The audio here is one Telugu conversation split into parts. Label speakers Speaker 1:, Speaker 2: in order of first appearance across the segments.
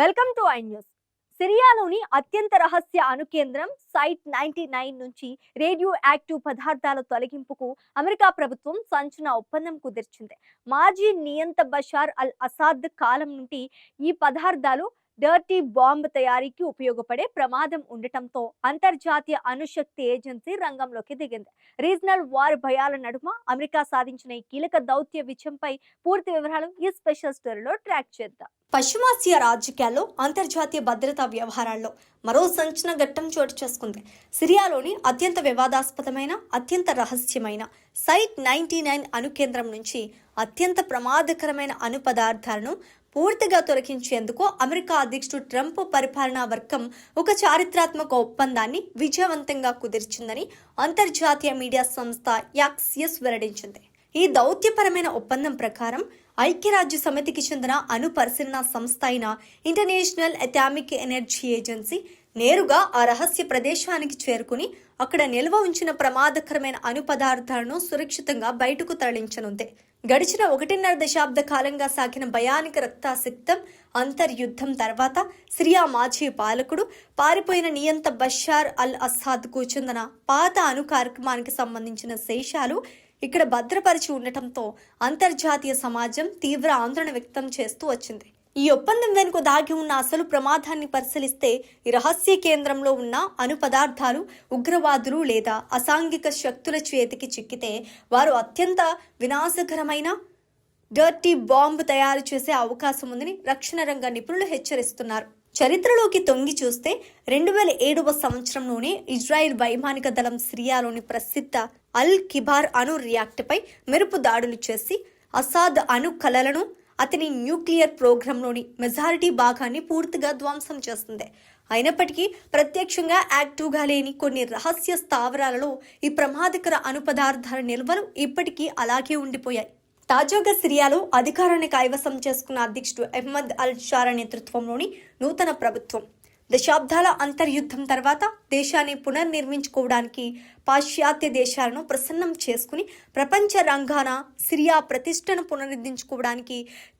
Speaker 1: Welcome to I News. సిరియాలోని అత్యంత రహస్య అణుకేంద్రం సైట్ 99 నుంచి రేడియో యాక్టివ్ పదార్థాల తొలగింపుకు అమెరికా ప్రభుత్వం సంచలన ఒప్పందం కుదిర్చింది. మాజీ నియంత బషార్ అల్ అసాద్ కాలం నుండి ఈ పదార్థాలు డర్టీ బాంబ్ తయారీకి ఉపయోగపడే ప్రమాదం ఉండటంతో అంతర్జాతీయ అణుశక్తి ఏజెన్సీ రంగంలోకి దిగింది. రీజనల్ వార్ భయాల నడుమ అమెరికా సాధించిన ఈ కీలక దౌత్య విజయంపై పూర్తి వివరాలు ఈ స్పెషల్ స్టోరీలో ట్రాక్ చేద్దాం. పశ్చిమాసియా రాజకీయాల్లో అంతర్జాతీయ భద్రతా వ్యవహారాల్లో మరో సంచలన ఘట్టం చోటు చేసుకుంది. సిరియాలోని అత్యంత వివాదాస్పదమైన అత్యంత రహస్యమైన సైట్ 99 అణు కేంద్రం నుంచి అత్యంత ప్రమాదకరమైన అణు పదార్థాలను పూర్తిగా తొలగించేందుకు అమెరికా అధ్యక్షుడు ట్రంప్ పరిపాలనా వర్గం ఒక చారిత్రాత్మక ఒప్పందాన్ని విజయవంతంగా కుదిర్చిందని అంతర్జాతీయ మీడియా సంస్థ యాక్సియస్ వెల్లడించింది. ఈ దౌత్యపరమైన ఒప్పందం ప్రకారం ఐక్యరాజ్య సమితికి చెందిన అణు పరిశీలన సంస్థ అయిన ఇంటర్నేషనల్ అటామిక్ ఎనర్జీ ఏజెన్సీ నేరుగా ఆ రహస్య ప్రదేశానికి చేరుకుని అక్కడ నిల్వ ఉంచిన ప్రమాదకరమైన అణు పదార్థాలను సురక్షితంగా బయటకు తరలించనుంది. గడిచిన 1.5 దశాబ్ద కాలంగా సాగిన భయానిక రక్తాసక్తం అంతర్యుద్ధం తర్వాత సిరియా మాజీ పాలకుడు పారిపోయిన నియంత బషార్ అల్ అసాద్కు చెందిన పాత అణు కార్యక్రమానికి సంబంధించిన శేషాలు ఇక్కడ భద్రపరిచి ఉండటంతో అంతర్జాతీయ సమాజం తీవ్ర ఆందోళన వ్యక్తం చేస్తూ వచ్చింది. ఈ ఒప్పందం వెనుక దాగి ఉన్న అసలు ప్రమాదాన్ని పరిశీలిస్తే ఈ రహస్య కేంద్రంలో ఉన్న అణు పదార్థాలు ఉగ్రవాదులు లేదా అసాంఘిక శక్తుల చేతికి చిక్కితే వారు అత్యంత వినాశకరమైన డర్టీ బాంబ్ తయారు చేసే అవకాశం ఉందని రక్షణ రంగ నిపుణులు హెచ్చరిస్తున్నారు. చరిత్రలోకి తొంగి చూస్తే 2007వ సంవత్సరంలోనే ఇజ్రాయెల్ వైమానిక దళం సిరియాలోని ప్రసిద్ధ అల్ కిబార్ అణు రియాక్టర్పై మెరుపు దాడులు చేసి అసాద్ అణు కలలను అతని న్యూక్లియర్ ప్రోగ్రాంలోని మెజారిటీ భాగాన్ని పూర్తిగా ధ్వంసం చేస్తుంది. అయినప్పటికీ ప్రత్యక్షంగా యాక్టివ్గా లేని కొన్ని రహస్య స్థావరాలలో ఈ ప్రమాదకర అణు పదార్థాల నిల్వలు ఇప్పటికీ అలాగే ఉండిపోయాయి. తాజాగా సిరియాలో అధికారాన్ని కైవసం చేసుకున్న అధ్యక్షుడు అహ్మద్ అల్ షారా నేతృత్వంలోని నూతన ప్రభుత్వం దశాబ్దాల అంతర్యుద్ధం తర్వాత దేశాన్ని పునర్నిర్మించుకోవడానికి పాశ్చాత్య దేశాలను ప్రసన్నం చేసుకుని ప్రపంచ రంగాన సిరియా ప్రతిష్టను పునరుద్ధరించుకోవడానికి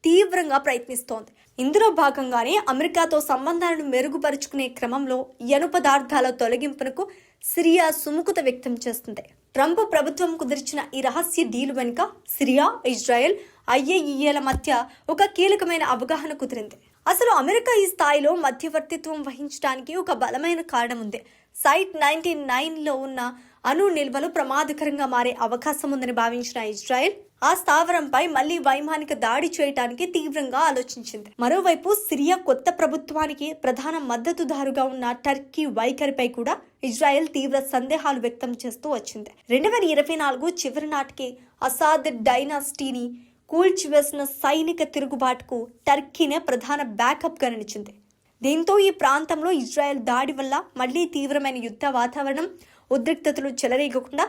Speaker 1: తీవ్రంగా ప్రయత్నిస్తోంది. ఇందులో భాగంగానే అమెరికాతో సంబంధాలను మెరుగుపరుచుకునే క్రమంలో ఈ అణు పదార్థాల తొలగింపునకు సిరియా సుముఖత వ్యక్తం చేస్తుంది. ట్రంప్ ప్రభుత్వం కుదిర్చిన ఈ రహస్య డీల్ వెనుక సిరియా, ఇజ్రాయెల్, ఐఏఈఏల మధ్య ఒక కీలకమైన అవగాహన కుదిరింది. అసలు అమెరికా ఈ స్థాయిలో మధ్యవర్తిత్వం వహించడానికి ఒక బలమైన కారణం ఉంది. సైట్ 99లో ఉన్న అణు నిల్వలు ప్రమాదకరంగా మారే అవకాశం ఉందని భావించిన ఇజ్రాయెల్ ఆ స్థావరంపై మళ్లీ వైమానిక దాడి చేయడానికి తీవ్రంగా ఆలోచించింది. మరోవైపు సిరియా కొత్త ప్రభుత్వానికి ప్రధాన మద్దతుదారుగా ఉన్న టర్కీ వైఖరిపై కూడా ఇజ్రాయెల్ తీవ్ర సందేహాలు వ్యక్తం చేస్తూ వచ్చింది. 2024 చివరి నాటికి అసాద్ డైనాసిటీని కూల్చివేసిన సైనిక తిరుగుబాటుకు టర్కీనే ప్రధాన బ్యాకప్ గా నిలిచింది. దీంతో ఈ ప్రాంతంలో ఇజ్రాయెల్ దాడి వల్ల మళ్లీ తీవ్రమైన యుద్ధ వాతావరణం, ఉద్రిక్తతలు చెలరేగకుండా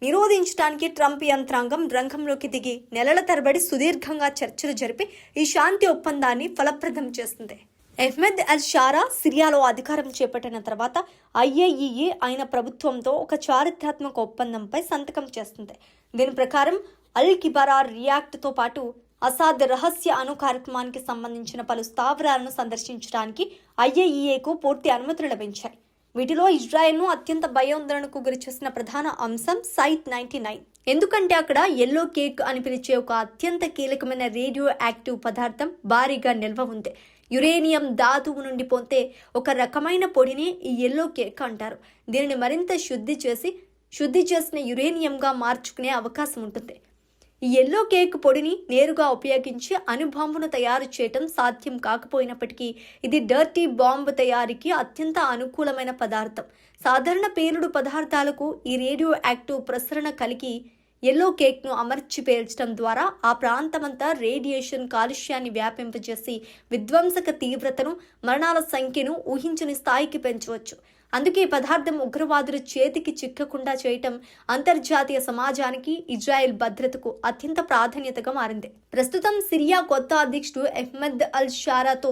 Speaker 1: నిరోధించడానికి ట్రంప్ యంత్రాంగం రంగంలోకి దిగి నెలల తరబడి సుదీర్ఘంగా చర్చలు జరిపి ఈ శాంతి ఒప్పందాన్ని ఫలప్రదం చేస్తుంది. అహ్మద్ అల్ షారా సిరియాలో అధికారం చేపట్టిన తర్వాత ఐఏఈఏ అయిన ప్రభుత్వంతో ఒక చారిత్రాత్మక ఒప్పందంపై సంతకం చేస్తుంది. దీని ప్రకారం అల్ కిబారా రియాక్టర్తో పాటు అసాద్ రహస్య అణు కార్యక్రమానికి సంబంధించిన పలు స్థావరాలను సందర్శించడానికి ఐఏఈఏకు పూర్తి అనుమతులు లభించాయి. వీటిలో ఇజ్రాయెల్ను అత్యంత భయాందోళనకు గురిచేసిన ప్రధాన అంశం సైట్ 99. ఎందుకంటే అక్కడ ఎల్లో కేక్ అని పిలిచే ఒక అత్యంత కీలకమైన రేడియో యాక్టివ్ పదార్థం భారీగా నిల్వ ఉంది. యురేనియం ధాతువు నుండి పొందే ఒక రకమైన పొడిని ఈ ఎల్లో కేక్ అంటారు. దీనిని మరింత శుద్ధి చేసిన యురేనియంగా మార్చుకునే అవకాశం ఉంటుంది. ఈ ఎల్లో కేక్ పొడిని నేరుగా ఉపయోగించి అణుబాంబును తయారు చేయటం సాధ్యం కాకపోయినప్పటికీ ఇది డర్టీ బాంబ్ తయారీకి అత్యంత అనుకూలమైన పదార్థం. సాధారణ పేలుడు పదార్థాలకు ఈ రేడియో యాక్టివ్ ప్రసరణ కలిగి ఎల్లో కేక్ను అమర్చి పేల్చడం ద్వారా ఆ ప్రాంతమంతా రేడియేషన్ కాలుష్యాన్ని వ్యాపింపజేసి విధ్వంసక తీవ్రతను, మరణాల సంఖ్యను ఊహించని స్థాయికి పెంచవచ్చు. అందుకే ఈ పదార్థం ఉగ్రవాదుల చేతికి చిక్కకుండా చేయటం అంతర్జాతీయ సమాజానికి, ఇజ్రాయెల్ భద్రతకు అత్యంత ప్రాధాన్యతగా మారింది. ప్రస్తుతం సిరియా కొత్త అధ్యక్షుడు అహ్మద్ అల్ షారాతో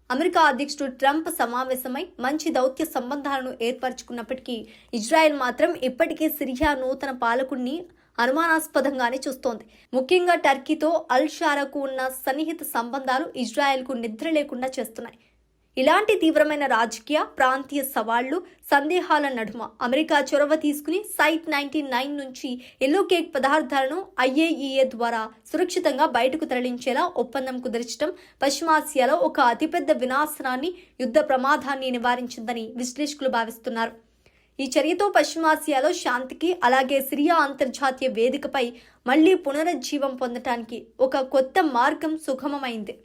Speaker 1: అమెరికా అధ్యక్షుడు ట్రంప్ సమావేశమై మంచి దౌత్య సంబంధాలను ఏర్పరచుకున్నప్పటికీ ఇజ్రాయెల్ మాత్రం ఇప్పటికే సిరియా నూతన పాలకుడిని అనుమానాస్పదంగానే చూస్తోంది. ముఖ్యంగా టర్కీతో అల్ షారాకు ఉన్న సన్నిహిత సంబంధాలు ఇజ్రాయెల్కు నిద్ర లేకుండా చేస్తున్నాయి. ఇలాంటి తీవ్రమైన రాజకీయ ప్రాంతీయ సవాళ్లు సందేహాల నడుమ అమెరికా చొరవ తీసుకుని సైట్ 99 నుంచి ఎల్లో కేక్ పదార్థాలను IAEA ద్వారా సురక్షితంగా బయటకు తరలించేలా ఒప్పందం కుదర్చడం పశ్చిమాసియాలో ఒక అతిపెద్ద వినాశనాన్ని, యుద్ధ ప్రమాదాన్ని నివారించిందని విశ్లేషకులు భావిస్తున్నారు. ఈ చర్యతో పశ్చిమాసియాలో శాంతికి, అలాగే సిరియా అంతర్జాతీయ వేదికపై మళ్లీ పునరుజ్జీవం పొందటానికి ఒక కొత్త మార్గం సుగమమైంది.